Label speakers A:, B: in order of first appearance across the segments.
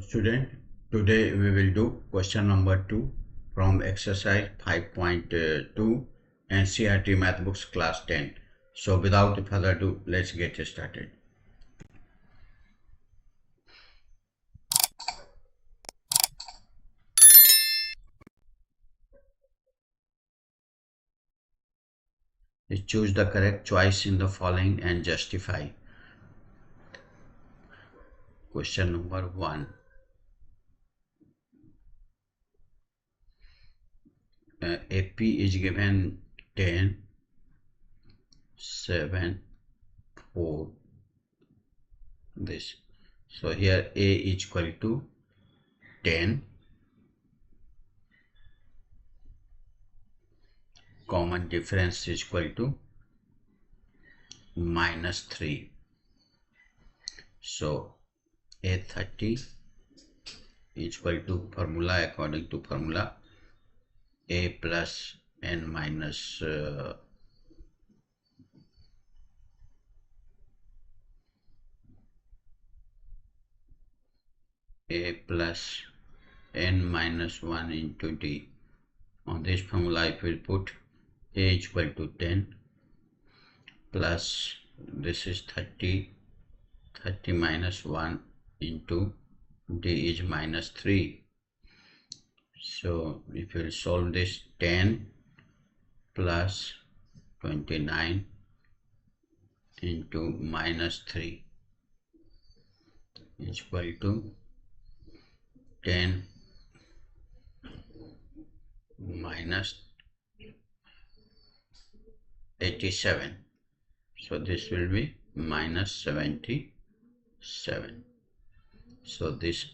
A: Student, today we will do question number 2 from exercise 5.2 NCERT Math Books class 10. So without further ado, let's get started. Choose the correct choice in the following and justify. Question number 1. AP is given 10, 7, 4, this. So here A is equal to 10, common difference is equal to -3. So A30 is equal to formula, according to formula, A plus N minus A plus N minus 1 into D. On this formula, if we put A is equal to 10 plus this is 30 minus 1 into D is -3. So if you solve this, 10 plus 29 into -3 is equal to 10 minus 87. So this will be -77. So this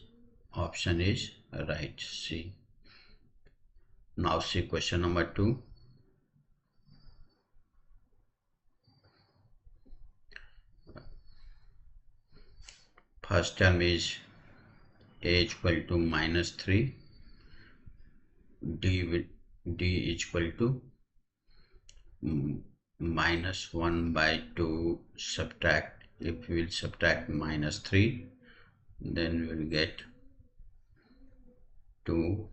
A: option is right, C. Now see question number 2. First term is A equal to -3, D is equal to -1/2 subtract. If we will subtract -3, then we will get 2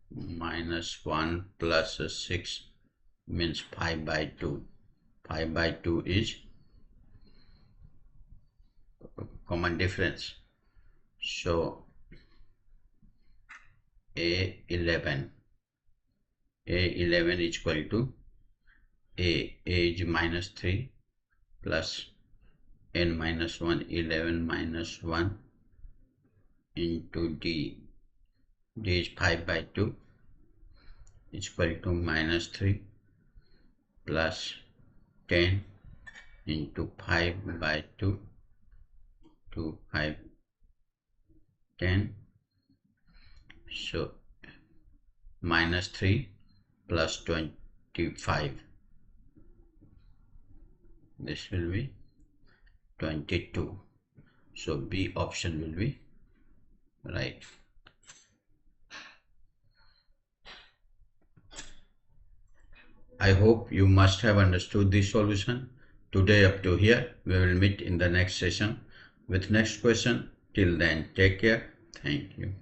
A: minus 1 plus 6 means 5/2. 5/2 is common difference. So A11 is equal to A is -3 plus N minus 1, 11 minus 1 into D is 5/2 is equal to -3 plus 10 into 5/2 to 5, 10. So -3 plus 25, this will be 22. So B option will be right. I hope you must have understood this solution. Today up to here. We will meet in the next session with next question. Till then, take care. Thank you.